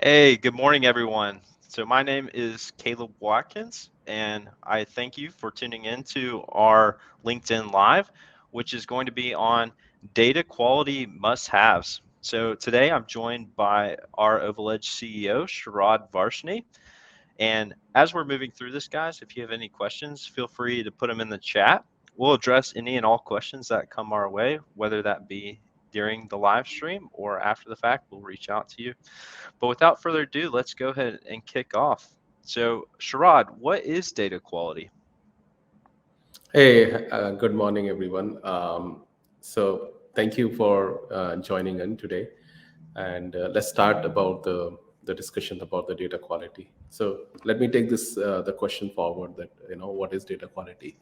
Hey, good morning, everyone. So my name is Caleb Watkins, and I thank you for tuning in to our LinkedIn Live, which is going to be on data quality must-haves. So today I'm joined by our OvalEdge CEO, Sharad Varshney. And as we're moving through this, guys, if you have any questions, feel free to put them in the chat. We'll address any and all questions that come our way, whether that be during the live stream or after the fact. We'll reach out to you. But without further ado, let's go ahead and kick off. So, Sharad, what is data quality? Hey, good morning, everyone. So thank you for joining in today, and let's start about the discussion about the data quality. So let me take this the question forward that what is data quality.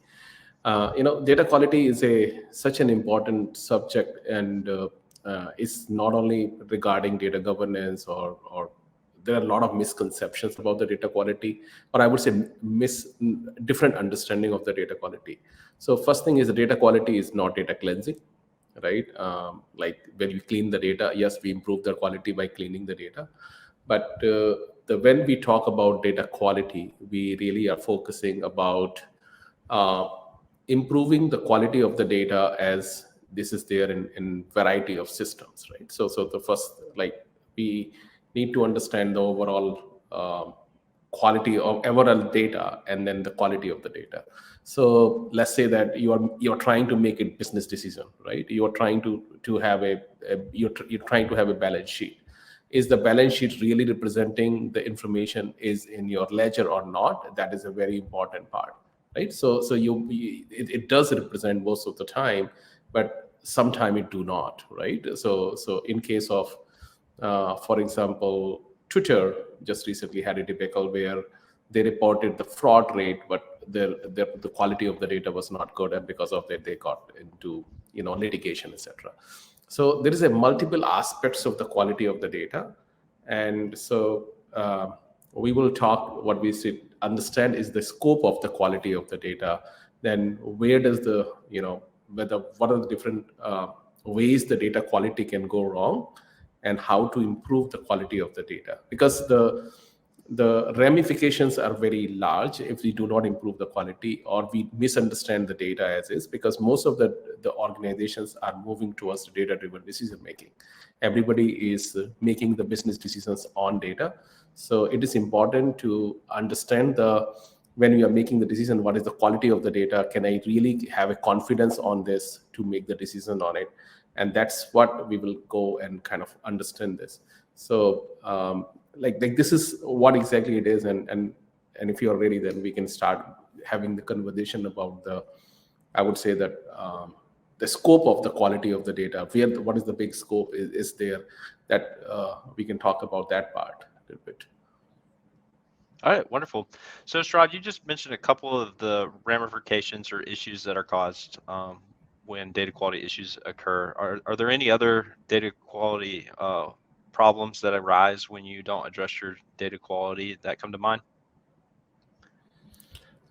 Data quality is a such an important subject, and it's not only regarding data governance or there are a lot of misconceptions about the data quality, or I would say different understanding of the data quality. So first thing is the data quality is not data cleansing, right? Like when we clean the data, yes, we improve the quality by cleaning the data, but when we talk about data quality, we really are focusing about uh, improving the quality of the data as this is there in variety of systems, right? So the first, like, we need to understand the overall quality of overall data and then the quality of the data. So let's say that you're trying to make a business decision, right? You're trying to have you're trying to have a balance sheet. Is the balance sheet really representing the information is in your ledger or not? That is a very important part, right? So it does represent most of the time, but sometime it do not, right? So in case of for example, Twitter just recently had a debacle where they reported the fraud rate, but the quality of the data was not good, and because of that they got into litigation, etc. So there is a multiple aspects of the quality of the data, and so we will talk. What we should understand is the scope of the quality of the data. Then where does the whether what are the different ways the data quality can go wrong, and how to improve the quality of the data, because the ramifications are very large if we do not improve the quality or we misunderstand the data as is, because most of the organizations are moving towards data driven decision making. Everybody is making the business decisions on data. So it is important to understand the when we are making the decision, what is the quality of the data? Can I really have a confidence on this to make the decision on it? And that's what we will go and kind of understand this. So like this is what exactly it is, and if you're ready, then we can start having the conversation about the, I would say that the scope of the quality of the data, where what is the big scope is there, that we can talk about that part a little bit. All right, wonderful. So, Sharad, you just mentioned a couple of the ramifications or issues that are caused when data quality issues occur. Are there any other data quality problems that arise when you don't address your data quality that come to mind?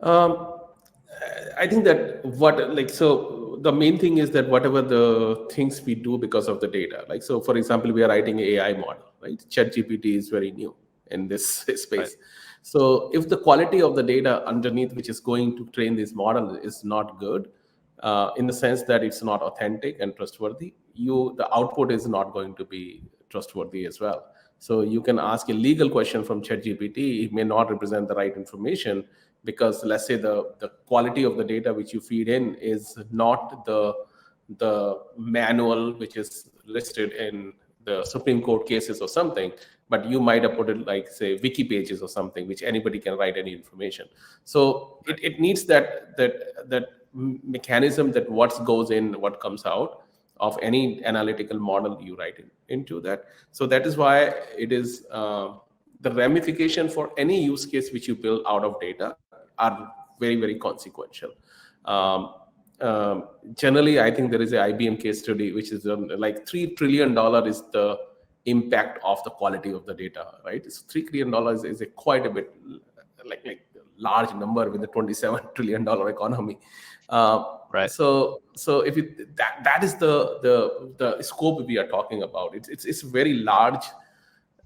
Um, I think that what like so the main thing is that whatever the things we do because of the data, like so for example, we are writing an AI model, right? ChatGPT is very new in this Right. space. So if the quality of the data underneath which is going to train this model is not good, in the sense that it's not authentic and trustworthy, the output is not going to be trustworthy as well. So you can ask a legal question from ChatGPT, it may not represent the right information, because let's say the quality of the data which you feed in is not the manual which is listed in the Supreme Court cases or something, but you might have put it like, say, wiki pages or something which anybody can write any information. So Right. it needs that mechanism, that what goes in, what comes out of any analytical model you write into that. So that is why it is the ramification for any use case which you build out of data are very, very consequential. Um, Generally, I think there is a IBM case study which is like $3 trillion is the impact of the quality of the data, right? So $3 trillion is a quite a bit like large number with the $27 trillion economy. Right. So if it, that is the scope we are talking about. It's very large,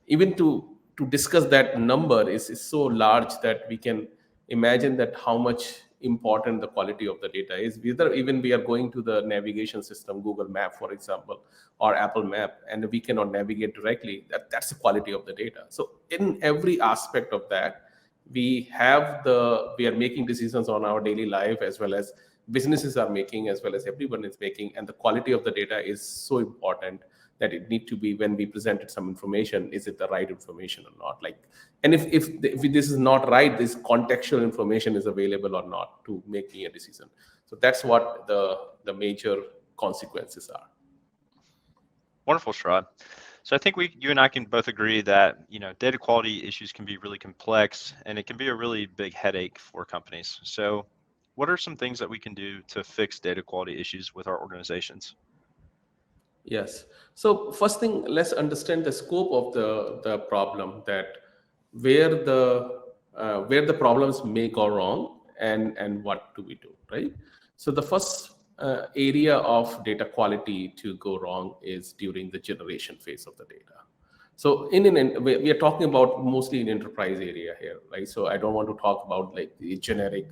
even to to discuss that number is so large that we can imagine that how much important the quality of the data is. Whether even we are going to the navigation system, Google Map, for example, or Apple Map, and we cannot navigate directly, that's the quality of the data. So in every aspect of that, we are making decisions on our daily life, as well as businesses are making, as well as everyone is making, and the quality of the data is so important that it need to be, when we presented some information, is it the right information or not? Like, and if this is not right, this contextual information is available or not to make me a decision. So that's what the major consequences are. Wonderful, Sharad. So I think you and I can both agree that data quality issues can be really complex, and it can be a really big headache for companies. So what are some things that we can do to fix data quality issues with our organizations? Yes. So first thing, let's understand the scope of the problem, that where the problems may go wrong, and what do we do, right? So the first area of data quality to go wrong is during the generation phase of the data. So we are talking about mostly in enterprise area here, right? So I don't want to talk about like the generic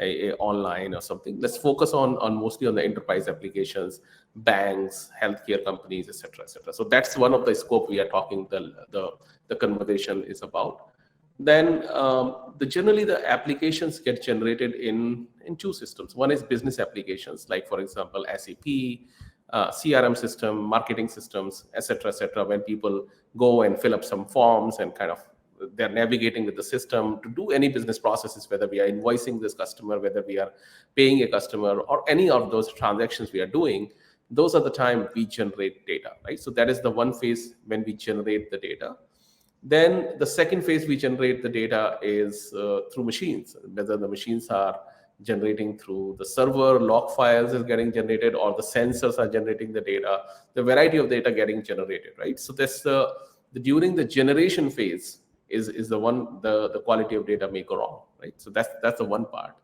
a online or something. Let's focus on mostly on the enterprise applications, banks, healthcare companies, etc., etc. So that's one of the scope we are talking. The conversation is about. Then generally the applications get generated in two systems. One is business applications, like for example SAP, CRM system, marketing systems, etc., etc. When people go and fill up some forms and kind of they're navigating with the system to do any business processes, whether we are invoicing this customer, whether we are paying a customer, or any of those transactions we are doing, those are the time we generate data, right? So that is the one phase when we generate the data. Then the second phase we generate the data is through machines, whether the machines are generating through the server, log files is getting generated, or the sensors are generating the data, the variety of data getting generated, right? So that's during the generation phase is the one the quality of data may go wrong, right? So that's the one part.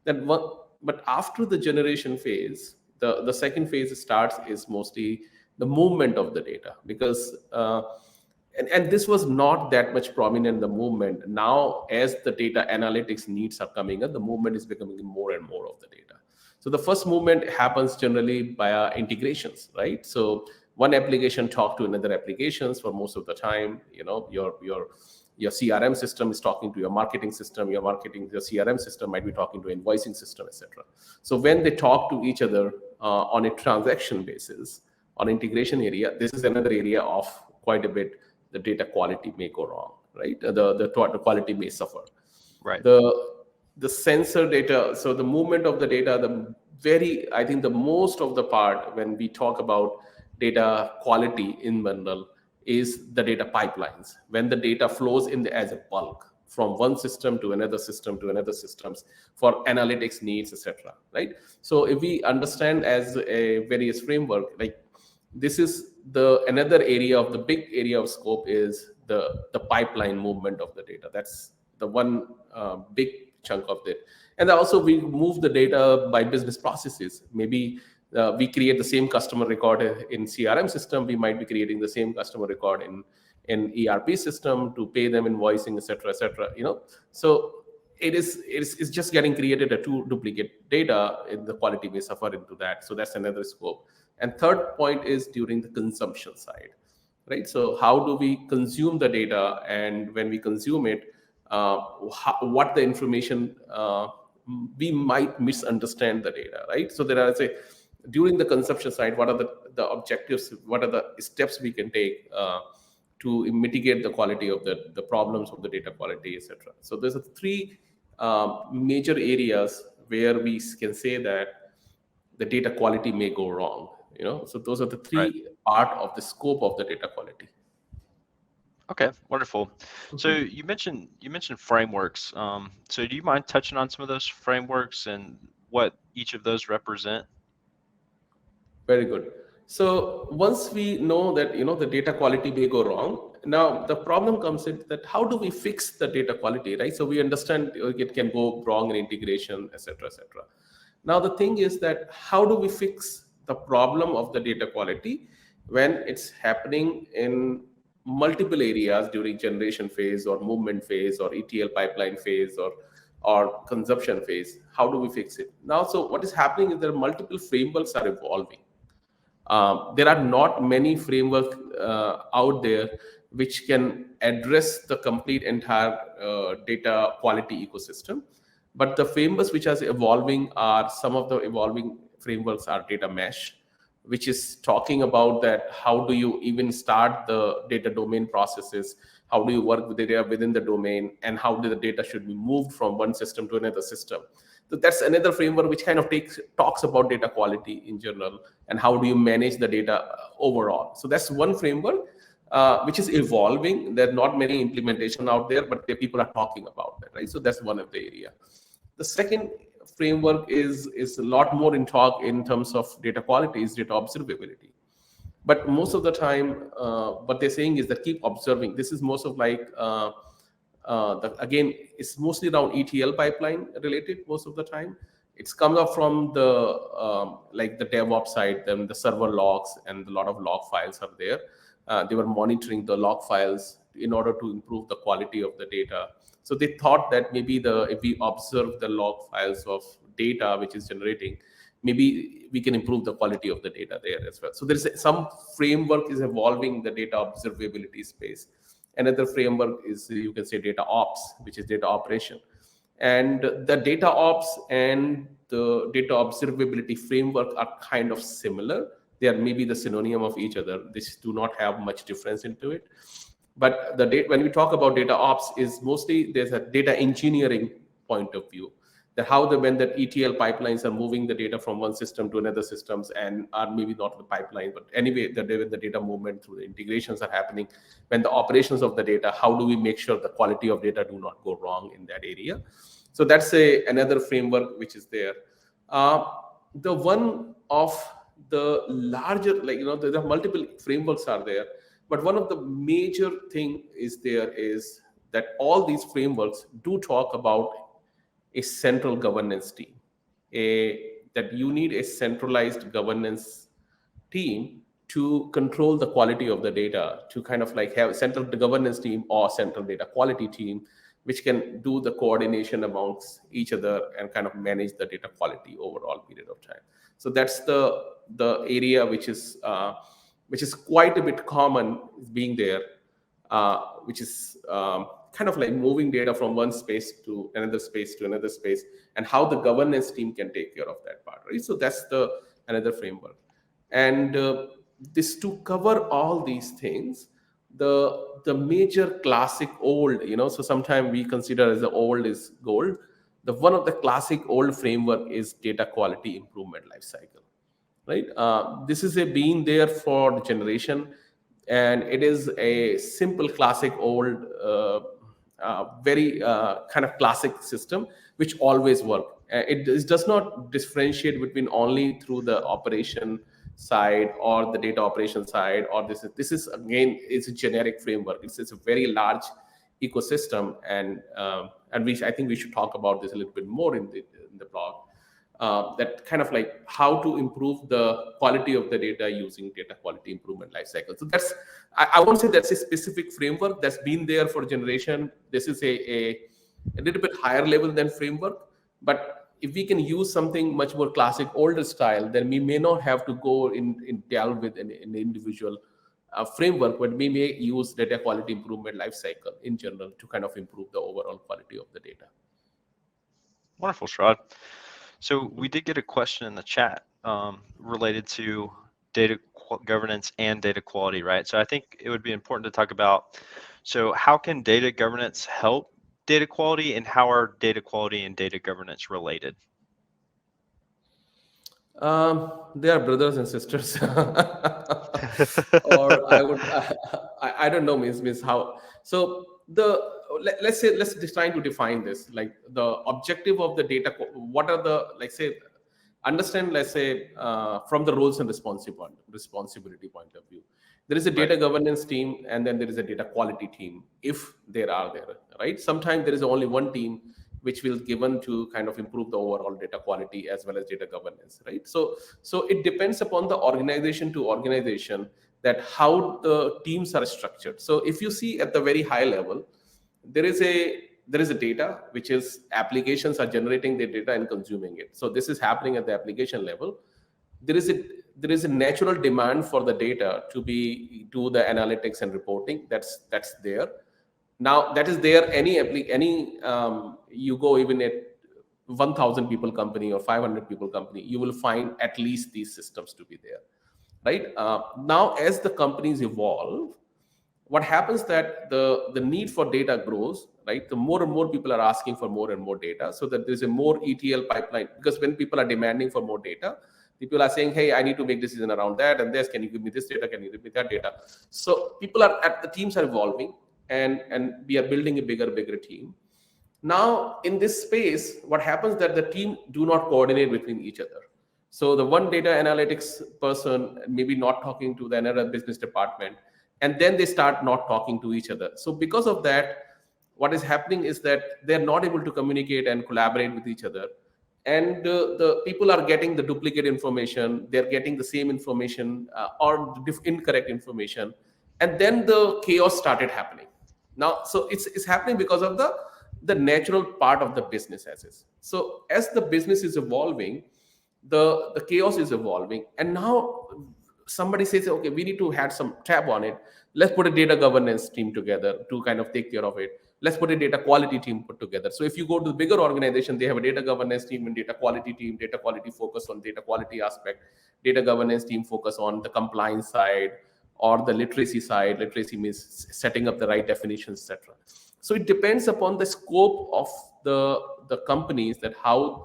But after the generation phase, the second phase starts is mostly the movement of the data, because and this was not that much prominent, the movement. Now, as the data analytics needs are coming up, the movement is becoming more and more of the data. So the first movement happens generally via integrations, right? So one application talk to another applications for most of the time. Your CRM system is talking to your marketing system. Your CRM system might be talking to invoicing system, etc. So when they talk to each other on a transaction basis, on integration area, this is another area of quite a bit the data quality may go wrong, right? The quality may suffer. Right. The sensor data, so the movement of the data, I think the most of the part when we talk about data quality in bundle is the data pipelines. When the data flows as a bulk from one system to another system to another systems for analytics needs, etc. Right? So if we understand as a various framework, like this is another area of the big area of scope is the pipeline movement of the data. That's the one big chunk of it. And also we move the data by business processes. Maybe we create the same customer record in CRM system. We might be creating the same customer record in ERP system to pay them invoicing, etc., etc. So it's just getting created a two duplicate data, and the quality may suffer into that. So that's another scope. And third point is during the consumption side, right? So how do we consume the data, and when we consume it, what the information we might misunderstand the data, right? So there are during the consumption side, what are the objectives, what are the steps we can take to mitigate the quality of the problems of the data quality, etc. So there's three major areas where we can say that the data quality may go wrong. So those are the three part of the scope of the data quality. Okay, wonderful. So you mentioned frameworks. So do you mind touching on some of those frameworks and what each of those represent? Very good. So once we know that the data quality may go wrong, now the problem comes in that how do we fix the data quality, right? So we understand it can go wrong in integration, etc., etc. Now the thing is that how do we fix the problem of the data quality when it's happening in multiple areas during generation phase or movement phase or ETL pipeline phase or consumption phase. How do we fix it now? So what is happening is there are multiple frameworks are evolving. There are not many frameworks out there which can address the complete entire data quality ecosystem. But the frameworks which are evolving are, some of the evolving frameworks are data mesh, which is talking about that how do you even start the data domain processes, how do you work with the data within the domain, and how the data should be moved from one system to another system. So that's another framework which kind of talks about data quality in general and how do you manage the data overall. So that's one framework which is evolving. There are not many implementation out there, but people are talking about that, right? So that's one of the area. The second framework is a lot more in talk in terms of data quality is data observability. But most of the time, what they're saying is that keep observing. This is most of like again, it's mostly around ETL pipeline related most of the time. It's come up from the like the DevOps side, then the server logs and a lot of log files are there. They were monitoring the log files in order to improve the quality of the data. So they thought that maybe if we observe the log files of data which is generating, maybe we can improve the quality of the data there as well. So there's some framework is evolving the data observability space. Another framework is, you can say, data ops, which is data operation. And the data ops and the data observability framework are kind of similar. They are maybe the synonym of each other. These do not have much difference into it. But when we talk about data ops, is mostly there's a data engineering point of view. That when the ETL pipelines are moving the data from one system to another systems, and are maybe not the pipeline, but anyway, the data movement through the integrations are happening. When the operations of the data, how do we make sure the quality of data do not go wrong in that area? So that's another framework which is there. The one of the larger, like, there are multiple frameworks are there, but one of the major thing is that all these frameworks do talk about a central governance team, that you need a centralized governance team to control the quality of the data, to kind of like have a central governance team or central data quality team, which can do the coordination amongst each other and kind of manage the data quality overall period of time. So that's the area which is quite a bit common being there, which is kind of like moving data from one space to another space to another space, and how the governance team can take care of that part, right? So that's another framework. And this, to cover all these things, the major classic old, so sometimes we consider as the old is gold. The one of the classic old framework is data quality improvement lifecycle, right? This is been there for the generation, and it is a simple classic old very kind of classic system which always work. It does not differentiate between only through the operation side or the data operation side, or this is again, it's a generic framework. It's a very large ecosystem, and I think we should talk about this a little bit more in the blog. That kind of like how to improve the quality of the data using data quality improvement lifecycle. So that's, I won't say that's a specific framework that's been there for generation. This is a little bit higher level than framework, but if we can use something much more classic older style, then we may not have to go in delve with an individual framework, but we may use data quality improvement lifecycle in general to kind of improve the overall quality of the data. Wonderful, Sharad. So we did get a question in the chat related to data governance and data quality, right? So I think it would be important to talk about, so how can data governance help data quality, and how are data quality and data governance related? They are brothers and sisters. Or I don't know, means how. So let's try to define this, like the objective of the data. What are the, like, say, understand, let's say, from the roles and responsibility point of view. There is a data governance team, and then there is a data quality team, if there are there, right? Sometimes there is only one team which will given to kind of improve the overall data quality as well as data governance, right? So it depends upon the organization to organization, that how the teams are structured. So if you see at the very high level, there is a data which is applications are generating the data and consuming it. So this is happening at the application level. There is a natural demand for the data to be do the analytics and reporting. That's there. Now that is there. Any you go even at 1,000 people company or 500 people company, you will find at least these systems to be there, right? Now as the companies evolve, what happens that the need for data grows, right? The more and more people are asking for more and more data, so that there's a more ETL pipeline. Because when people are demanding for more data, people are saying, hey, I need to make decision around that and this, can you give me this data, can you give me that data? So people are at the teams are evolving, and we are building a bigger team. Now in this space, what happens that the team do not coordinate between each other. So the one data analytics person maybe not talking to the another business department, and then they start not talking to each other. So because of that, what is happening is that they're not able to communicate and collaborate with each other, and the people are getting the duplicate information, they're getting the same information or incorrect information, and then the chaos started happening. Now so it's happening because of the natural part of the business as is. So as the business is evolving, the chaos is evolving, and now somebody says, okay, we need to have some tab on it. Let's put a data governance team together to kind of take care of it. Let's put a data quality team put together. So if you go to the bigger organization, they have a data governance team and data quality team. Data quality focus on data quality aspect, data governance team focus on the compliance side or the literacy side. Literacy means setting up the right definitions, etc. So it depends upon the scope of the companies, that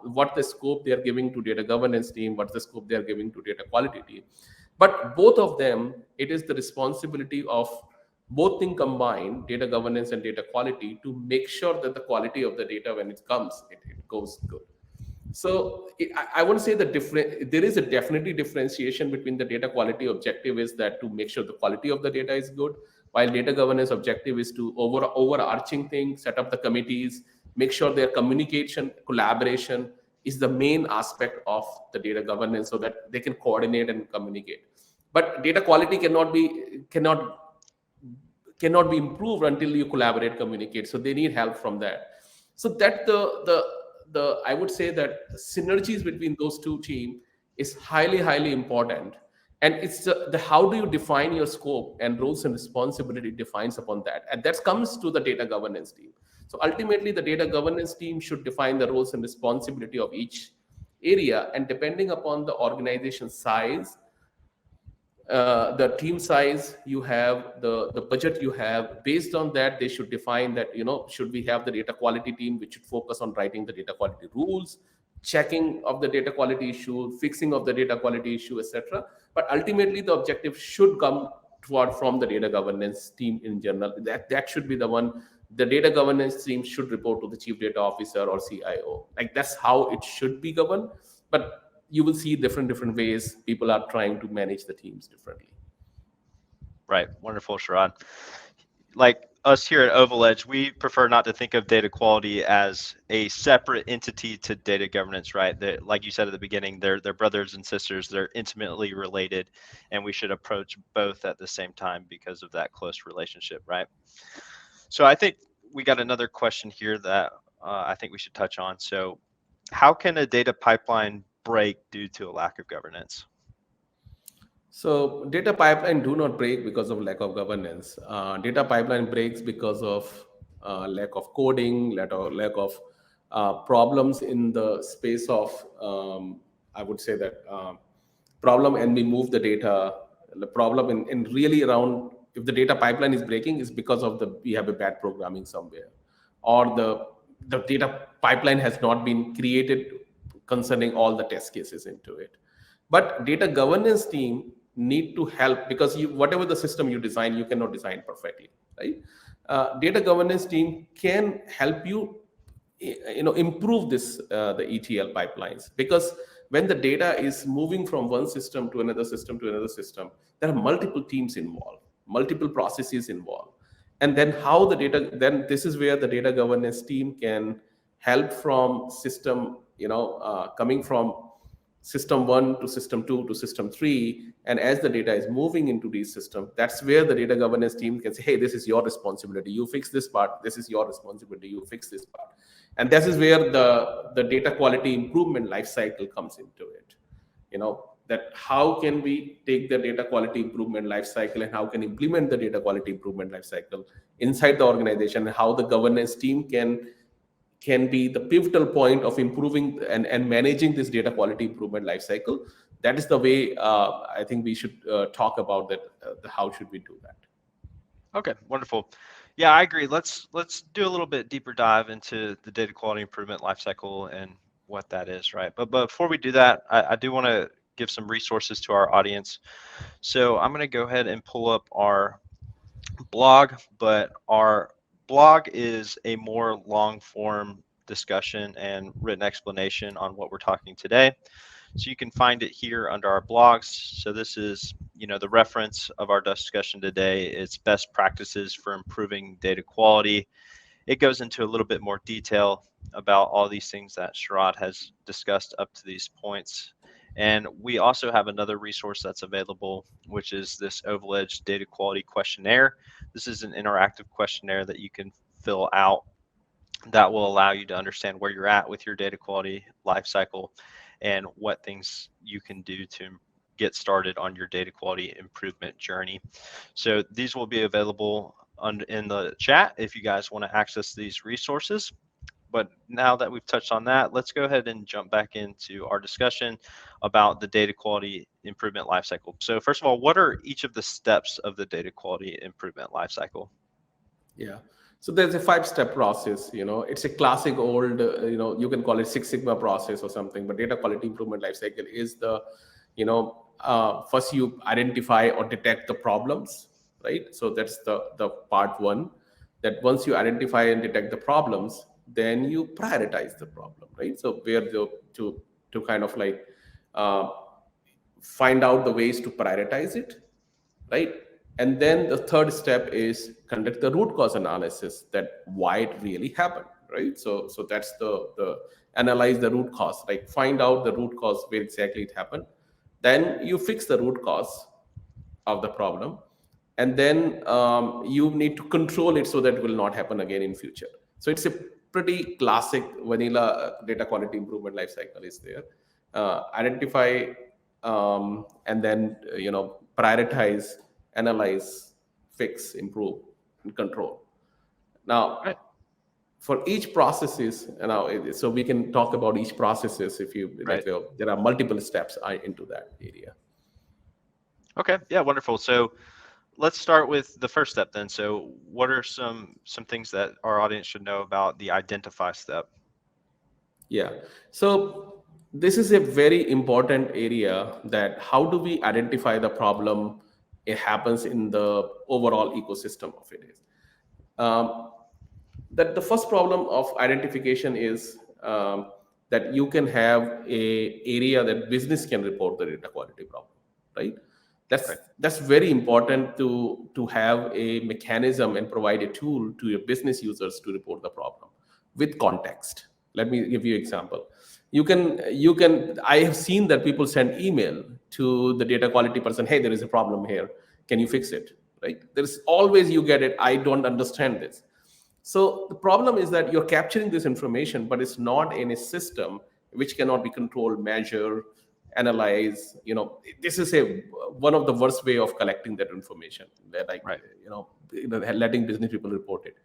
what the scope they are giving to data governance team, what's the scope they are giving to data quality team. But both of them, it is the responsibility of both things combined, data governance and data quality, to make sure that the quality of the data when it comes, it goes good. So I wouldn't say there is a definitely differentiation between the data quality objective is that to make sure the quality of the data is good, while data governance objective is to overarching thing, set up the committees, make sure their communication, collaboration is the main aspect of the data governance, so that they can coordinate and communicate. But data quality cannot be improved until you collaborate, communicate. So they need help from that. So that the I would say that synergies between those two teams is highly important. And it's the how do you define your scope and roles and responsibility defines upon that, and that comes to the data governance team. So ultimately the data governance team should define the roles and responsibility of each area, and depending upon the organization size, the team size you have, the budget you have, based on that they should define that, should we have the data quality team which should focus on writing the data quality rules, checking of the data quality issue, fixing of the data quality issue, etc. But ultimately the objective should come from the data governance team in general. That should be the one. The data governance team should report to the chief data officer or CIO. Like that's how it should be governed. But you will see different ways people are trying to manage the teams differently. Right. Wonderful, Sharad. Like us here at OvalEdge, we prefer not to think of data quality as a separate entity to data governance, right? That, like you said at the beginning, they're brothers and sisters, they're intimately related, and we should approach both at the same time because of that close relationship, right? So I think we got another question here that I think we should touch on. So how can a data pipeline break due to a lack of governance? So data pipeline do not break because of lack of governance. Data pipeline breaks because of lack of coding, lack of problems in the space of, I would say that problem, and we move the data. The problem in really around, if the data pipeline is breaking, is because of we have a bad programming somewhere, or the data pipeline has not been created concerning all the test cases into it. But data governance team need to help, because whatever the system you design, you cannot design perfectly, right? Data governance team can help you, improve this the ETL pipelines, because when the data is moving from one system to another system to another system, there are multiple teams involved, multiple processes involved, and then then this is where the data governance team can help from system, coming from system 1 to system 2 to system 3, and as the data is moving into these systems, that's where the data governance team can say, hey, this is your responsibility, you fix this part, this is your responsibility, you fix this part. And this is where the data quality improvement life cycle comes into it. That how can we take the data quality improvement life cycle and how can implement the data quality improvement life cycle inside the organization, and how the governance team can be the pivotal point of improving and managing this data quality improvement life cycle. That is the way I think we should talk about that. How should we do that? Okay, wonderful. Yeah, I agree. Let's do a little bit deeper dive into the data quality improvement lifecycle and what that is, right? But before we do that, I do want to give some resources to our audience. So I'm going to go ahead and pull up our blog, but our blog is a more long form discussion and written explanation on what we're talking today. So you can find it here under our blogs. So this is, the reference of our discussion today. It's best practices for improving data quality. It goes into a little bit more detail about all these things that Sharad has discussed up to these points. And we also have another resource that's available, which is this OvalEdge Data Quality Questionnaire. This is an interactive questionnaire that you can fill out that will allow you to understand where you're at with your data quality lifecycle and what things you can do to get started on your data quality improvement journey. So these will be available in the chat if you guys want to access these resources. But now that we've touched on that, let's go ahead and jump back into our discussion about the data quality improvement lifecycle. So first of all, what are each of the steps of the data quality improvement lifecycle? Yeah. So there's a 5-step process. It's a classic old, you can call it Six Sigma process or something, but data quality improvement lifecycle is the, first you identify or detect the problems, right? So that's the part 1, that once you identify and detect the problems, then you prioritize the problem, right? So where to kind of like find out the ways to prioritize it, right? And then the third step is conduct the root cause analysis, that why it really happened, right? So that's the analyze the root cause, like find out the root cause where exactly it happened. Then you fix the root cause of the problem, and then you need to control it so that it will not happen again in future. So it's a pretty classic vanilla data quality improvement life cycle is there. Identify, and then prioritize, analyze, fix, improve, and control. Now, Right. for each processes, so we can talk about each processes if you Right. like. There are multiple steps into that area. Okay. Yeah, wonderful. So let's start with the first step then. So what are some things that our audience should know about the identify step? Yeah. So this is a very important area, that how do we identify the problem it happens in the overall ecosystem of it is. That the first problem of identification is that you can have a area that business can report the data quality problem, right? Right. That's very important to have a mechanism and provide a tool to your business users to report the problem with context. Let me give you an example. You can I have seen that people send email to the data quality person, hey, there is a problem here, can you fix it, right? There's always, you get it, I don't understand this. So the problem is that you're capturing this information, but it's not in a system which cannot be controlled, measure, analyze. This is one of the worst way of collecting that information, that like, Right. letting business people report it.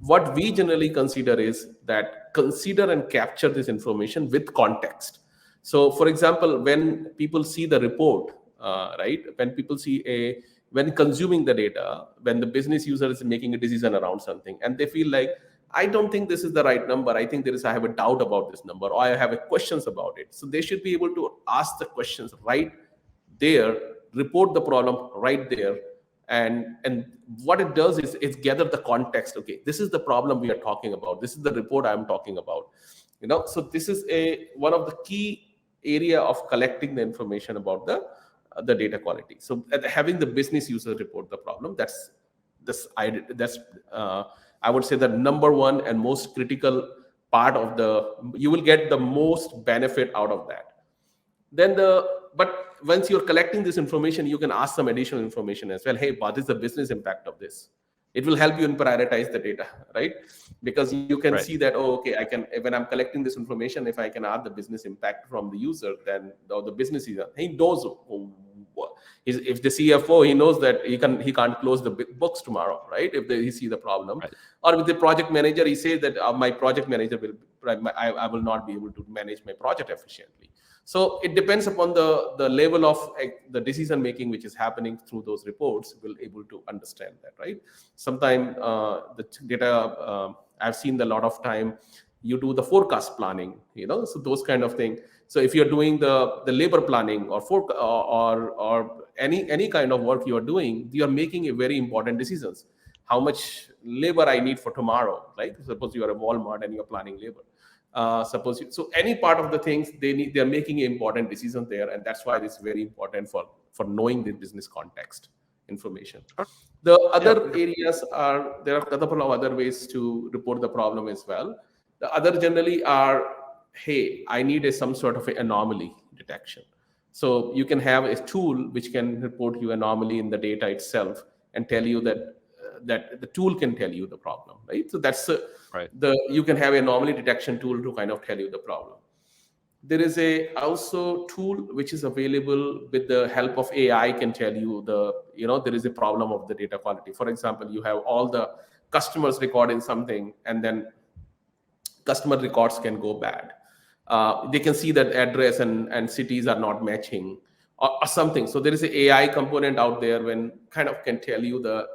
What we generally consider is that consider and capture this information with context. So for example, when people see the report, right, when people see when consuming the data, when the business user is making a decision around something and they feel like, I don't think this is the right number, I have a doubt about this number, or I have questions about it. So they should be able to ask the questions right there, report the problem right there. And what it does is it gather the context. Okay, this is the problem we are talking about, this is the report I'm talking about. So this is one of the key area of collecting the information about the data quality. So having the business user report the problem, that's I would say the number one and most critical part of you will get the most benefit out of that. then but once you're collecting this information, you can ask some additional information as well. Hey, what is the business impact of this? It will help you in prioritize the data, right? Because you can Right. see that, oh, okay, I can, when I'm collecting this information, if I can add the business impact from the user, then the business user, he knows, if the CFO, he knows that he can't close the books tomorrow, right? If he see the problem. Right. Or with the project manager, he says that my project manager will, I will not be able to manage my project efficiently. So it depends upon the level of the decision making which is happening through those reports. Will able to understand that, right? Sometimes the data, I've seen a lot of time, you do the forecast planning, so those kind of thing. So if you're doing the labor planning or or any kind of work you are doing, you are making a very important decisions. How much labor I need for tomorrow, right? Suppose you are a Walmart and you're planning labor. So any part of the things they're making an important decision there, and that's why it's very important for knowing the business context information. Okay. The Yeah. other areas are, there are a couple of other ways to report the problem as well. The other generally are, hey, I need some sort of anomaly detection. So you can have a tool which can report you anomaly in the data itself and tell you that the tool can tell you the problem, right? So that's Right. you can have a anomaly detection tool to kind of tell you the problem. There is a also tool which is available with the help of AI, can tell you there is a problem of the data quality. For example, you have all the customers recording something, and then customer records can go bad. They can see that address and cities are not matching, or something. So there is an AI component out there when kind of can tell you the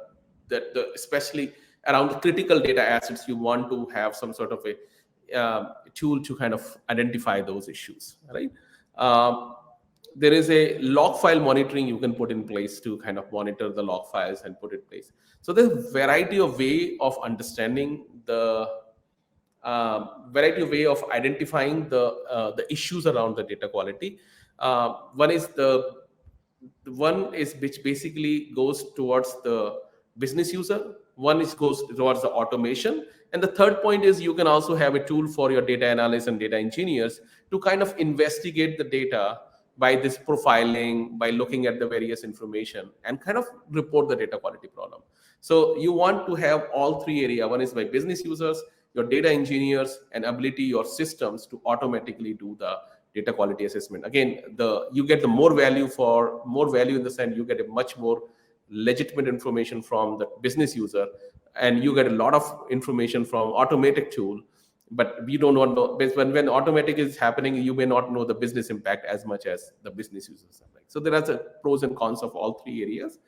especially around the critical data assets, you want to have some sort of a tool to kind of identify those issues, right? There is a log file monitoring you can put in place to kind of monitor the log files and put in place. So there's a variety of way of understanding variety of way of identifying the issues around the data quality. One is which basically goes towards the business user. One is goes towards the automation, and the third point is you can also have a tool for your data analysts and data engineers to kind of investigate the data by this profiling, by looking at the various information and kind of report the data quality problem. So you want to have all three area. One is by business users, your data engineers, and ability your systems to automatically do the data quality assessment. Again, you get the more value in the sense you get a much more legitimate information from the business user, and you get a lot of information from automatic tool. But we don't know, when automatic is happening, you may not know the business impact as much as the business users are. So there are the pros and cons of all three areas,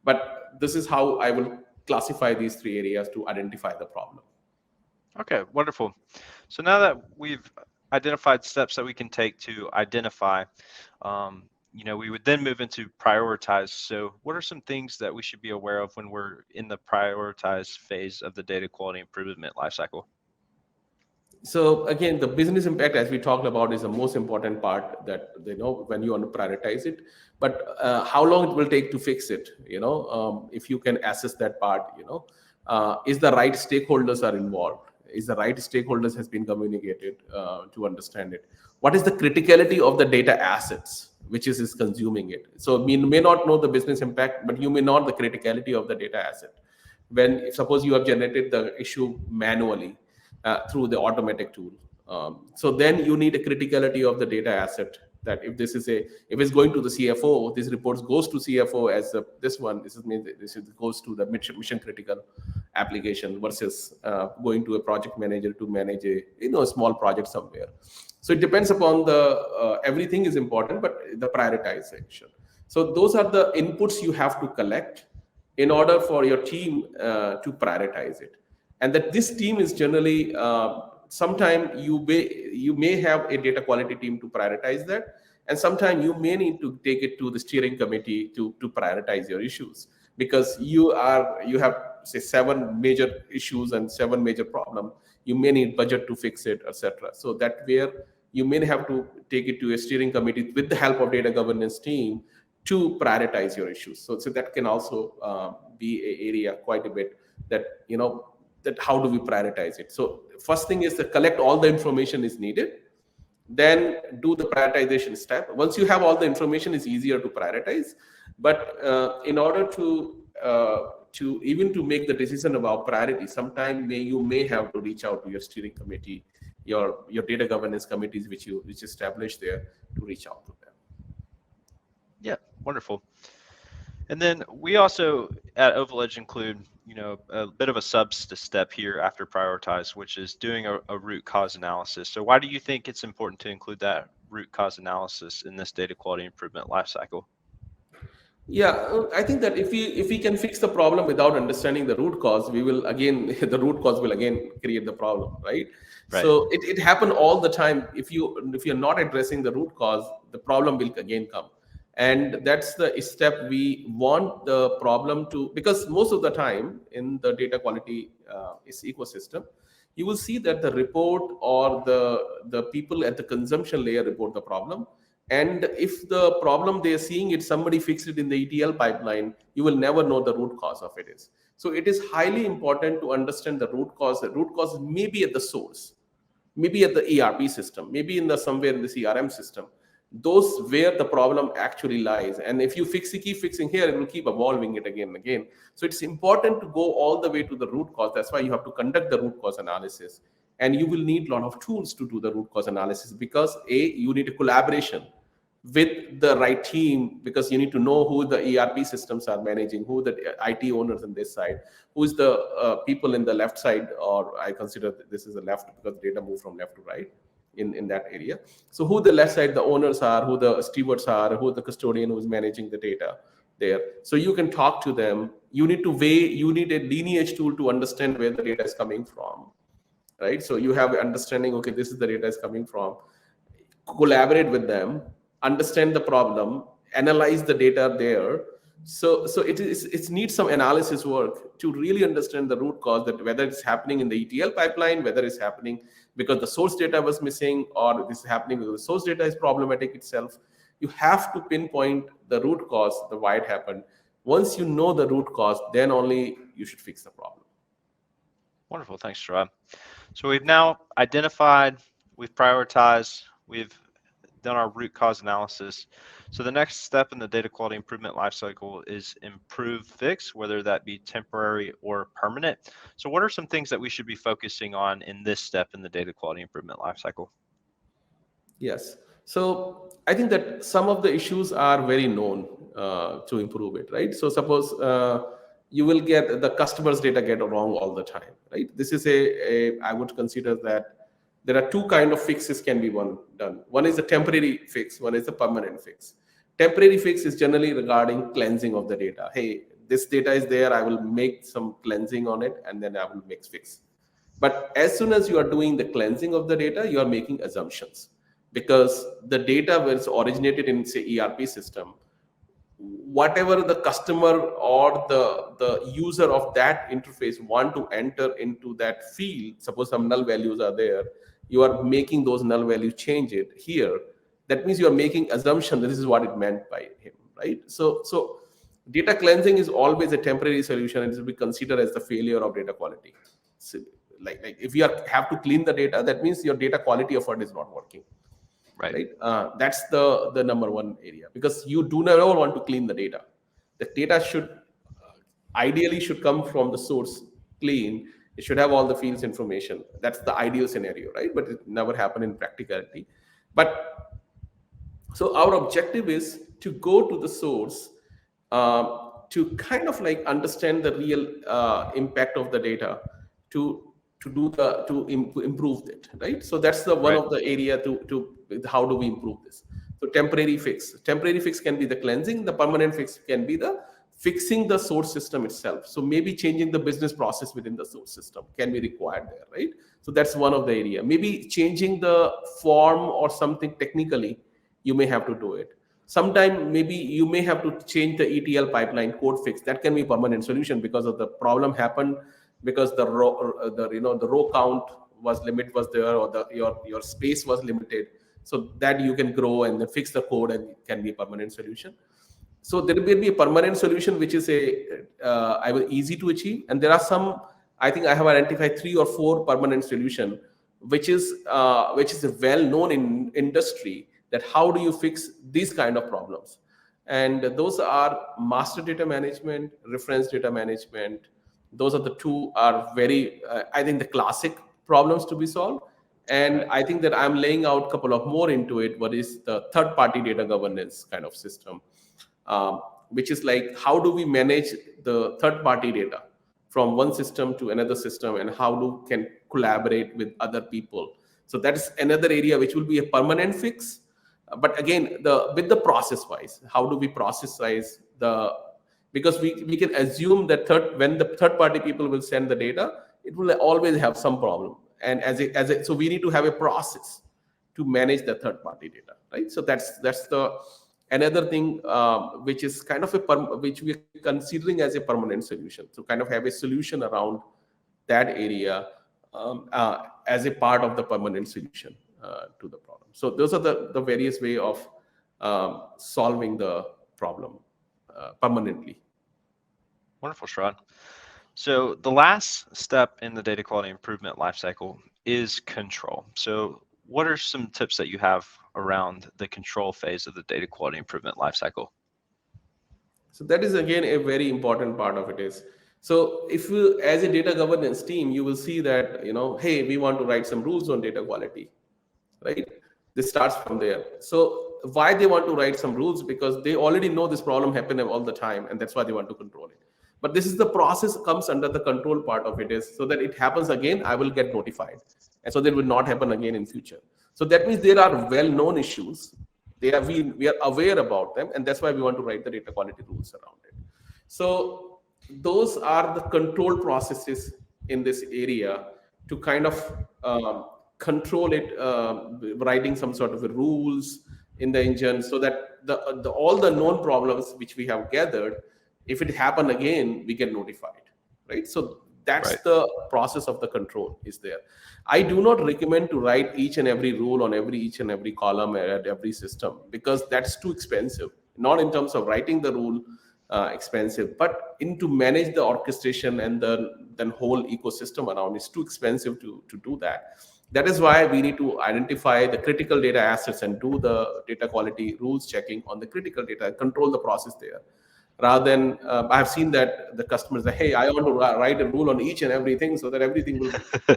but this is how I will classify these three areas to identify the problem. Okay, wonderful. So now that we've identified steps that we can take to identify, we would then move into prioritize. So what are some things that we should be aware of when we're in the prioritize phase of the data quality improvement lifecycle? So again, the business impact, as we talked about, is the most important part that when you want to prioritize it. But how long it will take to fix it, if you can assess that part, is the right stakeholders are involved, is the right stakeholders has been communicated to understand it. What is the criticality of the data assets which is consuming it? So you may not know the business impact, but you may know the criticality of the data asset. If suppose you have generated the issue manually through the automatic tool, so then you need a criticality of the data asset, that if it's going to the CFO, this report goes to CFO as this goes to the mission critical application versus going to a project manager to manage a small project somewhere. So it depends upon everything is important, but the prioritization. So those are the inputs you have to collect in order for your team to prioritize it. And that this team is generally sometime you may have a data quality team to prioritize that, and sometime you may need to take it to the steering committee to prioritize your issues, because you have say 7 major issues and 7 major problems. You may need budget to fix it, etc. So that where you may have to take it to a steering committee with the help of data governance team to prioritize your issues. So that can also be an area quite a bit that that how do we prioritize it. So first thing is to collect all the information is needed, then do the prioritization step. Once you have all the information, it's easier to prioritize. But in order to even to make the decision about priority, sometime you may have to reach out to your steering committee, your data governance committees, which established there, to reach out to them. Yeah, wonderful. And then we also at OvalEdge include, a bit of a step here after prioritize, which is doing a root cause analysis. So why do you think it's important to include that root cause analysis in this data quality improvement lifecycle? Yeah, I think that if we can fix the problem without understanding the root cause, we will again the root cause will again create the problem, right? Right. So it happen all the time. If you're not addressing the root cause, the problem will again come, and that's the step we want the problem to, because most of the time in the data quality ecosystem, you will see that the report or the people at the consumption layer report the problem. And if the problem they're seeing it, somebody fixed it in the ETL pipeline, you will never know the root cause of it is. So it is highly important to understand the root cause. The root cause may be at the source, maybe at the ERP system, maybe in the somewhere in the CRM system. Those where the problem actually lies. And if you keep fixing here, it will keep evolving it again and again. So it's important to go all the way to the root cause. That's why you have to conduct the root cause analysis. And you will need a lot of tools to do the root cause analysis, because you need a collaboration with the right team, because you need to know who the ERP systems are managing, who the IT owners on this side, who is the people in the left side, or I consider this is the left because data move from left to right in that area. So who the left side, the owners are, who the stewards are, who the custodian who is managing the data there. So you can talk to them. You need a lineage tool to understand where the data is coming from, right? So you have understanding, okay, this is the data is coming from. Collaborate with them, understand the problem, analyze the data there. So it needs some analysis work to really understand the root cause, that whether it's happening in the ETL pipeline, whether it's happening because the source data was missing, or this is happening because the source data is problematic itself. You have to pinpoint the root cause, the why it happened. Once you know the root cause, then only you should fix the problem. Wonderful. Thanks, Sharad. So we've now identified, we've prioritized, we've done our root cause analysis. So the next step in the data quality improvement lifecycle is improve fix, whether that be temporary or permanent. So what are some things that we should be focusing on in this step in the data quality improvement lifecycle? Yes. So I think that some of the issues are very known to improve it, right? So suppose you will get the customer's data get wrong all the time, right? This is I would consider that there are two kind of fixes can be done. One is a temporary fix, one is a permanent fix. Temporary fix is generally regarding cleansing of the data. Hey, this data is there, I will make some cleansing on it, and then I will make fix. But as soon as you are doing the cleansing of the data, you are making assumptions, because the data was originated in, say, ERP system. Whatever the customer or the user of that interface want to enter into that field, suppose some null values are there, you are making those null values change it here. That means you are making assumption that this is what it meant by him, right? So data cleansing is always a temporary solution, and it will be considered as the failure of data quality. So like if you have to clean the data, that means your data quality effort is not working. Right. That's the number one area, because you do never want to clean the data. The data ideally should come from the source clean. It should have all the fields information. That's the ideal scenario, right? But it never happened in practicality. But so our objective is to go to the source to kind of like understand the real impact of the data to improve it, right? So that's the one of the area to how do we improve this. So temporary fix can be the cleansing. The permanent fix can be the fixing the source system itself. So maybe changing the business process within the source system can be required there, right? So that's one of the area. Maybe changing the form or something technically, you may have to do it. Sometime maybe you may have to change the ETL pipeline code fix. That can be permanent solution, because of the problem happened because the row count was there, or your space was limited. So that you can grow and then fix the code, and it can be a permanent solution. So there will be a permanent solution which is easy to achieve, and there are some. I think I have identified 3 or 4 permanent solution which is a well-known in industry, that how do you fix these kind of problems. And those are master data management, reference data management. Those are the two are very I think the classic problems to be solved. And I think that I'm laying out a couple of more into it. What is the third party data governance kind of system, which is like how do we manage the third party data from one system to another system, and how do can collaborate with other people. So that is another area which will be a permanent fix. But again, the with the process wise, how do we processize the, because we can assume that when the third party people will send the data, it will always have some problem. And so we need to have a process to manage the third party data, right? So that's the another thing, which is kind of which we are considering as a permanent solution. So kind of have a solution around that area, as a part of the permanent solution to the problem. So those are the various way of solving the problem permanently. Wonderful, Sharad. So the last step in the data quality improvement lifecycle is control. So what are some tips that you have around the control phase of the data quality improvement lifecycle? So that is again a very important part of it is. So if you, as a data governance team, you will see that, hey, we want to write some rules on data quality, right? This starts from there. So why they want to write some rules? Because they already know this problem happen all the time, and that's why they want to control it. But this is the process comes under the control part of it is, so that it happens again, I will get notified, and so that will not happen again in future. So that means there are well-known issues. We are aware about them, and that's why we want to write the data quality rules around it. So those are the control processes in this area to kind of control it, writing some sort of rules in the engine, so that all the known problems which we have gathered, if it happen again, we get notified, right? So that's right. The process of the control is there. I do not recommend to write each and every rule on each and every column at every system, because that's too expensive. Not in terms of writing the rule expensive, but to manage the orchestration and the whole ecosystem around is too expensive to do that. That is why we need to identify the critical data assets and do the data quality rules checking on the critical data, control the process there. Rather than, I have seen that the customers say, hey, I want to write a rule on each and everything so that everything will be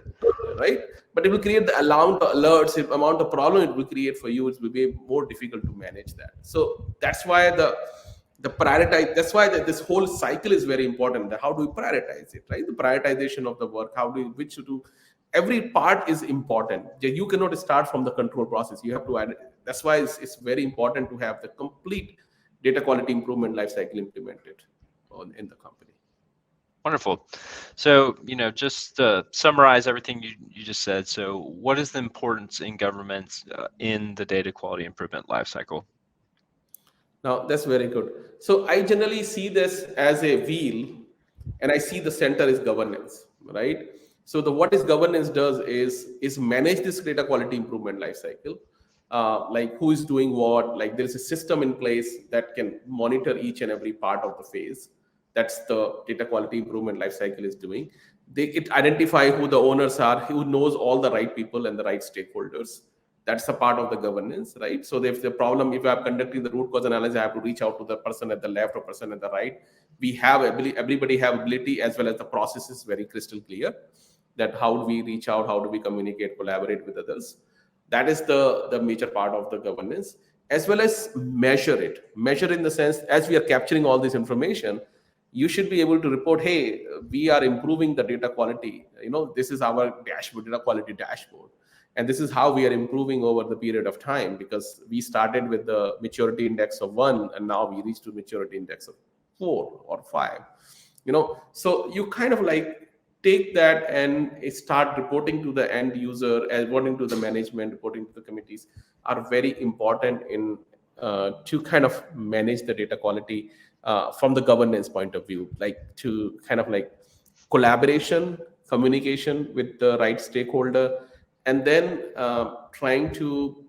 right? But it will create the amount of alerts, the amount of problem it will create for you. It will be more difficult to manage that. So that's why the prioritize. That's why this whole cycle is very important. How do we prioritize it, right? The prioritization of the work. Which to do. Every part is important. You cannot start from the control process. You have to. That's why it's very important to have the complete data quality improvement lifecycle implemented in the company. Wonderful. So, just to summarize everything you just said, so what is the importance in governments in the data quality improvement lifecycle? Now, that's very good. So I generally see this as a wheel, and I see the center is governance, right? So what is governance does is manage this data quality improvement lifecycle. Like who is doing what, like there's a system in place that can monitor each and every part of the phase. That's the data quality improvement lifecycle is doing. It identify who the owners are, who knows all the right people and the right stakeholders. That's a part of the governance, right? So if the problem, if I'm conducting the root cause analysis, I have to reach out to the person at the left or person at the right. We have everybody have ability, as well as the process is very crystal clear that how do we reach out, how do we communicate, collaborate with others. That is the major part of the governance, as well as measure it. Measure in the sense, as we are capturing all this information, you should be able to report, hey, we are improving the data quality. This is our dashboard, data quality dashboard. And this is how we are improving over the period of time, because we started with the maturity index of 1, and now we reached to maturity index of 4 or 5. So you kind of like take that and start reporting to the end user, reporting to the management, reporting to the committees are very important in to kind of manage the data quality from the governance point of view, like to kind of like collaboration, communication with the right stakeholder, and then trying to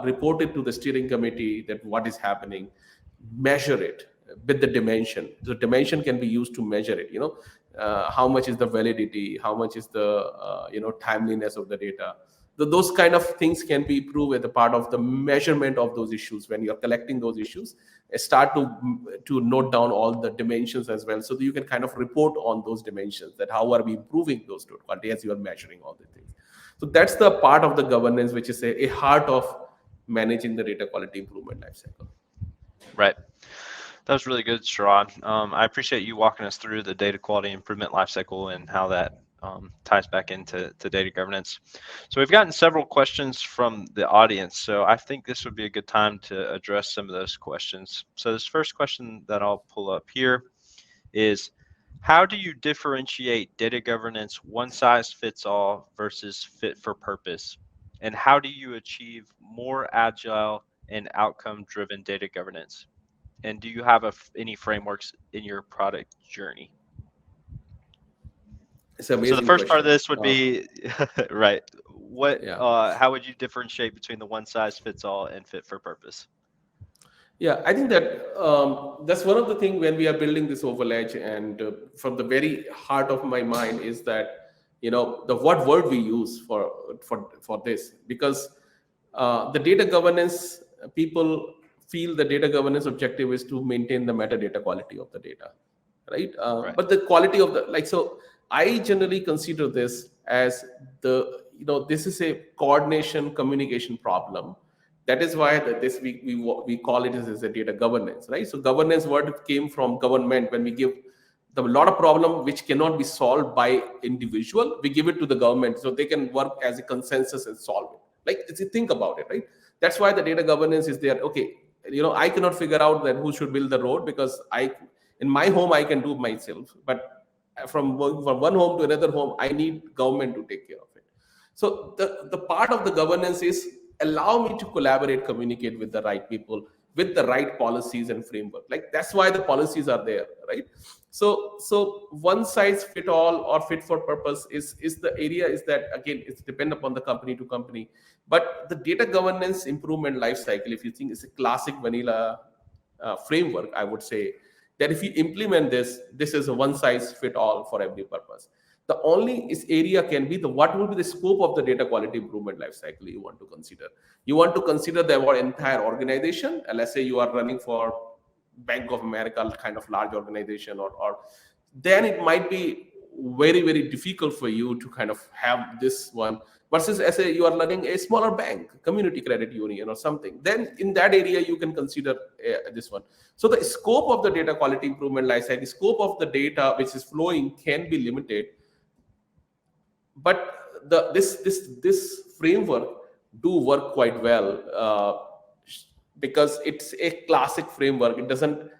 report it to the steering committee that what is happening, measure it with the dimension. The dimension can be used to measure it. how much is the validity, how much is the timeliness of the data. Those kind of things can be improved as a part of the measurement of those issues. When you're collecting those issues, start to note down all the dimensions as well, so that you can kind of report on those dimensions, that how are we improving those data quality as you are measuring all the things. So that's the part of the governance which is a heart of managing the data quality improvement lifecycle. Right. That was really good, Sharad. I appreciate you walking us through the data quality improvement lifecycle and how that ties back into data governance. So we've gotten several questions from the audience, so I think this would be a good time to address some of those questions. So this first question that I'll pull up here is, how do you differentiate data governance one size fits all versus fit for purpose? And how do you achieve more agile and outcome driven data governance? And do you have any frameworks in your product journey? It's an amazing So the first part of question. this would be right. What? Yeah. How would you differentiate between the one size fits all and fit for purpose? Yeah, I think that that's one of the things when we are building this OvalEdge, and from the very heart of my mind is that the what word we use for this, because the data governance people feel the data governance objective is to maintain the metadata quality of the data, right? Right. But the quality of the so I generally consider this as this is a coordination communication problem. That is why this we call it as a data governance, right? So governance word came from government. When we give a lot of problem which cannot be solved by individual, we give it to the government so they can work as a consensus and solve it. Like, if you think about it, right? That's why the data governance is there. Okay, I cannot figure out that who should build the road, because in my home I can do myself, but from one home to another home I need government to take care of it. So the part of the governance is allow me to collaborate, communicate with the right people, with the right policies and framework. Like, that's why the policies are there, right? So one size fit all or fit for purpose is the area, is that again it's depend upon the company to company. But the data governance improvement life cycle, if you think, is a classic vanilla framework, I would say that if you implement this is a one size fit all for every purpose. The only area can be what will be the scope of the data quality improvement life cycle you want to consider. You want to consider the entire organization. And let's say you are running for Bank of America kind of large organization, or then it might be very, very difficult for you to kind of have this one, versus as you are running a smaller bank, community credit union or something. Then in that area you can consider this one. So the scope of the data quality improvement life cycle, scope of the data which is flowing can be limited. But this framework do work quite well, because it's a classic framework. It doesn't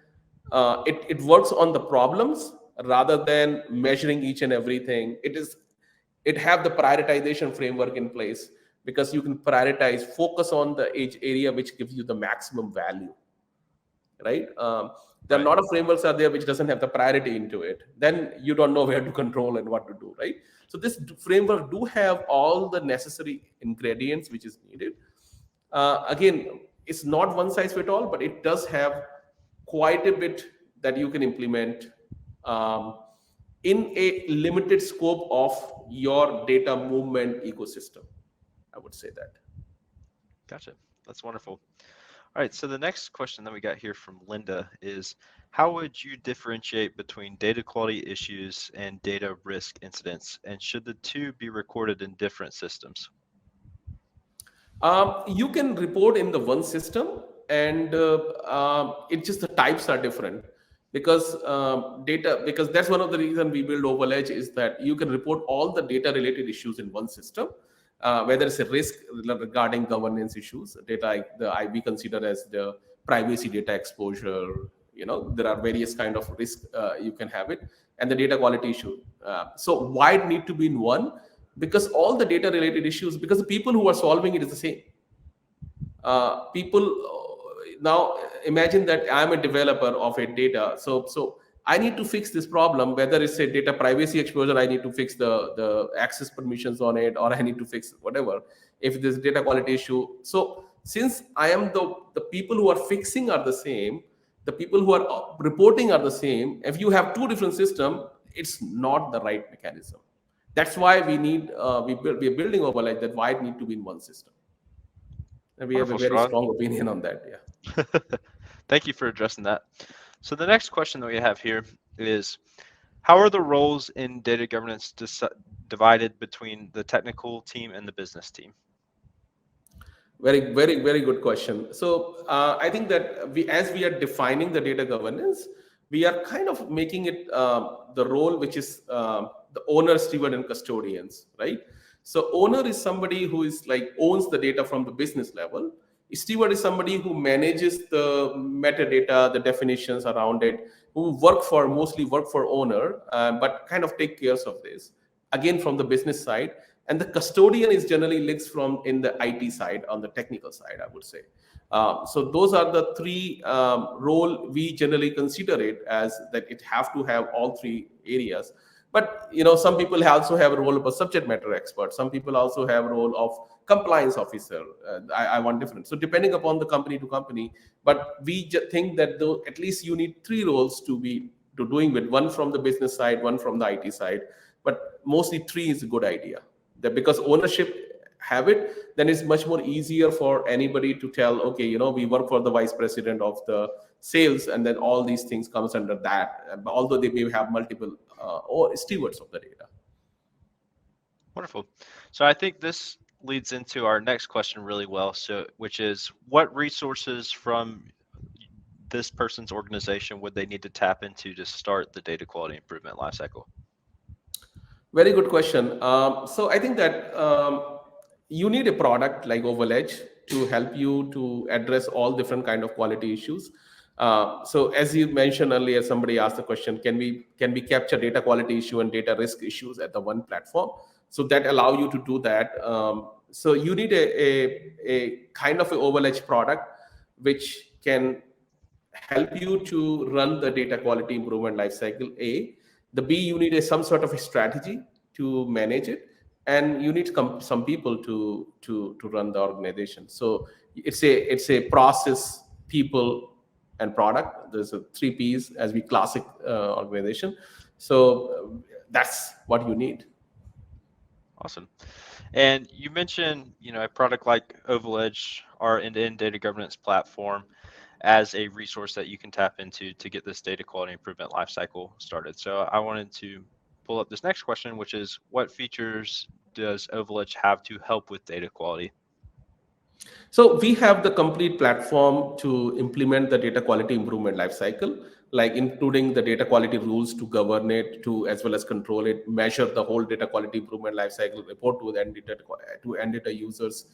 it works on the problems rather than measuring each and everything. It have the prioritization framework in place, because you can prioritize, focus on the area which gives you the maximum value, right? There are a lot of frameworks out there which doesn't have the priority into it. Then you don't know where to control and what to do, right? So this framework do have all the necessary ingredients which is needed. Again, it's not one size fit all, but it does have quite a bit that you can implement in a limited scope of your data movement ecosystem. I would say that. Gotcha. That's wonderful. All right, so the next question that we got here from Linda is, how would you differentiate between data quality issues and data risk incidents, and should the two be recorded in different systems? You can report in the one system, and it's just the types are different, because because that's one of the reasons we build OvalEdge, is that you can report all the data related issues in one system. Whether it's a risk regarding governance issues, data we consider as the privacy data exposure. There are various kind of risk you can have it, and the data quality issue. So why it need to be in one? Because all the data related issues, because the people who are solving it is the same. Now imagine that I'm a developer of a data, so I need to fix this problem, whether it's a data privacy exposure, I need to fix the access permissions on it, or I need to fix whatever, if there's data quality issue. So since I am the people who are fixing are the same, the people who are reporting are the same, if you have two different systems, it's not the right mechanism. That's why we need we are building OvalEdge, that why it need to be in one system, and we have a Wonderful, very Siraj. strong opinion on that. Yeah. Thank you for addressing that. So the next question that we have here is, how are the roles in data governance divided between the technical team and the business team? Very, very, very good question. So I think that as we are defining the data governance, we are kind of making it the role which is the owner, steward, and custodians, right? So owner is somebody who is like owns the data from the business level. Steward is somebody who manages the metadata, the definitions around it, who mostly work for owner, but kind of take care of this again from the business side. And the custodian is generally links from in the IT side, on the technical side, I would say. So those are the three role we generally consider it as, that it have to have all three areas. But some people also have a role of a subject matter expert. Some people also have a role of compliance officer. I want different. So depending upon the company to company, but we think that though at least you need three roles to doing with, one from the business side, one from the IT side, but mostly three is a good idea. That because ownership have it, then it's much more easier for anybody to tell, okay, we work for the vice president of the sales, and then all these things comes under that, although they may have multiple or stewards of the data. Wonderful. So I think this leads into our next question really well. So, which is, what resources from this person's organization would they need to tap into to start the data quality improvement lifecycle? Very good question. So I think that you need a product like OvalEdge to help you to address all different kind of quality issues. So as you mentioned earlier, somebody asked the question, can we capture data quality issue and data risk issues at the one platform? So that allow you to do that. So you need a kind of an OvalEdge product which can help you to run the data quality improvement lifecycle. The B, you need some sort of a strategy to manage it, and you need some people to run the organization. So it's a process, people, and product. There's a 3 Ps as we classic organization. So that's what you need. Awesome. And you mentioned, a product like OvalEdge, our end-to-end data governance platform, as a resource that you can tap into to get this data quality improvement lifecycle started. So I wanted to pull up this next question, which is, what features does OvalEdge have to help with data quality? So we have the complete platform to implement the data quality improvement lifecycle, like including the data quality rules to govern it, to as well as control it, measure the whole data quality improvement lifecycle, report to end data users,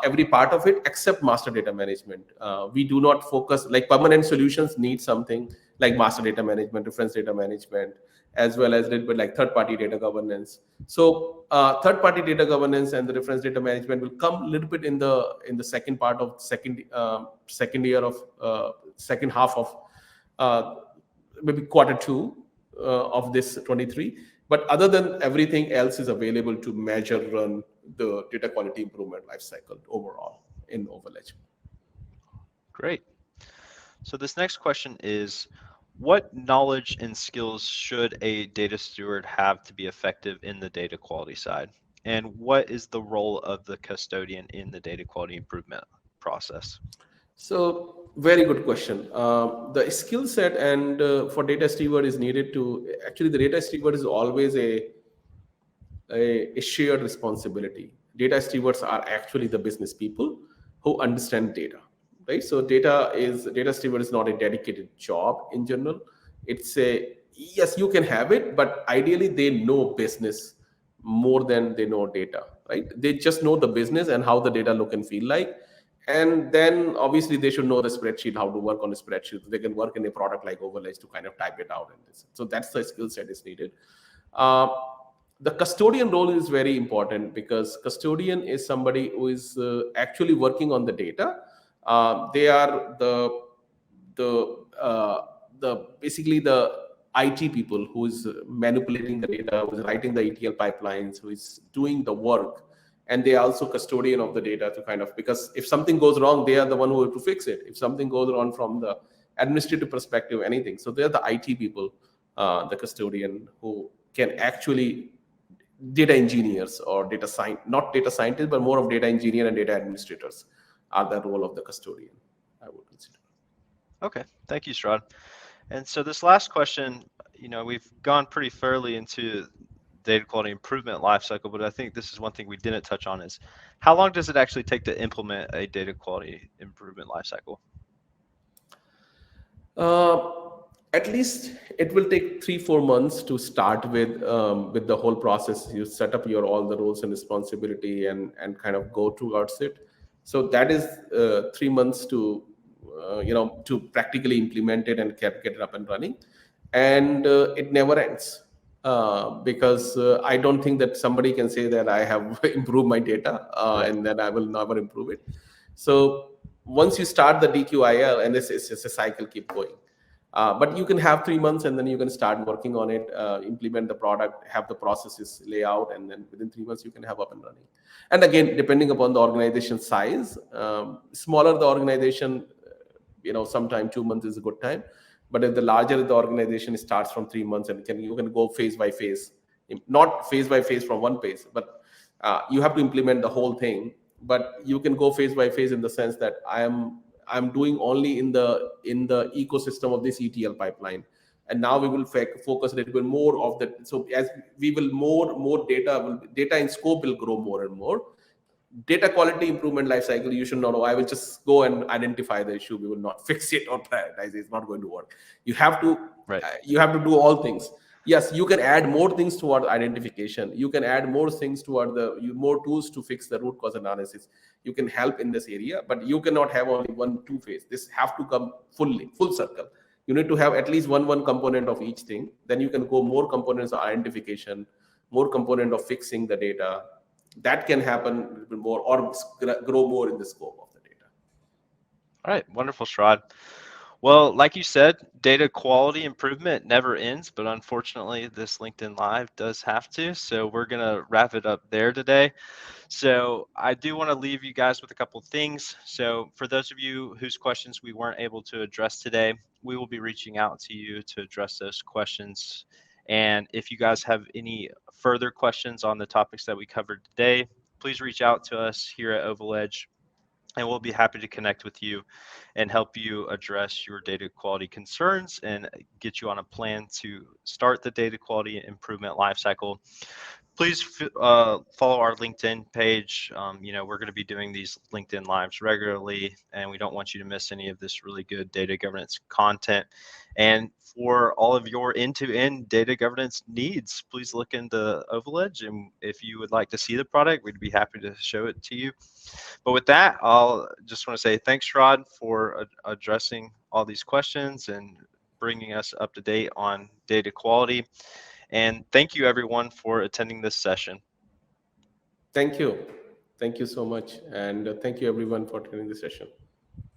every part of it except master data management. We do not focus, like permanent solutions need something like master data management, reference data management, as well as a little bit like third-party data governance. So third-party data governance and the reference data management will come a little bit in the second part of second half of maybe Q2 of this 23. But other than everything else is available to measure, run the data quality improvement lifecycle overall in OvalEdge. Great. So this next question is, what knowledge and skills should a data steward have to be effective in the data quality side? And what is the role of the custodian in the data quality improvement process? So very good question. The skill set and for data steward is needed to, actually the data steward is always a shared responsibility. Data stewards are actually the business people who understand data. Right, so data steward is not a dedicated job in general. It's yes, you can have it, but ideally they know business more than they know data. Right, they just know the business and how the data look and feel like, and then obviously they should know the spreadsheet, how to work on a spreadsheet. They can work in a product like OvalEdge to kind of type it out. So that's the skill set is needed. The custodian role is very important because custodian is somebody who is actually working on the data. They are basically the IT people who is manipulating the data, who is writing the ETL pipelines, who is doing the work, and they are also custodian of the data to kind of, because if something goes wrong, they are the one who have to fix it. If something goes wrong from the administrative perspective, anything, so they are the IT people the custodian who can actually data engineers or data science, not data scientists, but more of data engineer and data administrators are the role of the custodian, I would consider. Okay, thank you, Strad. And so this last question, we've gone pretty thoroughly into data quality improvement lifecycle, but I think this is one thing we didn't touch on is how long does it actually take to implement a data quality improvement lifecycle? Uh, at least it will take 3-4 months to start with the whole process. You set up your all the roles and responsibility and kind of go towards it. So that is 3 months to to practically implement it and get it up and running, and it never ends. Because I don't think that somebody can say that I have improved my data Right. and then I will never improve it. So once you start the DQIL, and this is just a cycle, keep going. But you can have 3 months and then you can start working on it, implement the product, have the processes lay out, and then within 3 months you can have up and running. And again, depending upon the organization size, smaller the organization, sometime 2 months is a good time. But if the larger the organization, it starts from 3 months, and you can go phase by phase, not phase by phase from one phase, but you have to implement the whole thing. But you can go phase by phase in the sense that I'm doing only in the ecosystem of this ETL pipeline, and now we will focus a little bit more of that. So as we will more data in scope will grow more and more. Data quality improvement lifecycle, you should not know, I will just go and identify the issue, we will not fix it or prioritize it. It's not going to work. You have to Right. do all things. Yes, you can add more things toward identification, you can add more things toward more tools to fix the root cause analysis. You can help in this area, but you cannot have only one two phase. This have to come full circle. You need to have at least one component of each thing. Then you can go more components of identification, more component of fixing the data. That can happen a little bit more, or grow more in the scope of the data. All right, wonderful, Shrad. Well, like you said, data quality improvement never ends, but unfortunately, this LinkedIn Live does have to. So we're going to wrap it up there today. So I do want to leave you guys with a couple of things. So for those of you whose questions we weren't able to address today, we will be reaching out to you to address those questions. And if you guys have any further questions on the topics that we covered today, please reach out to us here at OvalEdge, and we'll be happy to connect with you and help you address your data quality concerns and get you on a plan to start the data quality improvement lifecycle. Please follow our LinkedIn page. We're going to be doing these LinkedIn Lives regularly, and we don't want you to miss any of this really good data governance content. And for all of your end-to-end data governance needs, please look into OvalEdge. And if you would like to see the product, we'd be happy to show it to you. But with that, I'll just want to say thanks, Rod, for addressing all these questions and bringing us up to date on data quality. And thank you, everyone, for attending this session. Thank you so much, and thank you everyone for attending the session.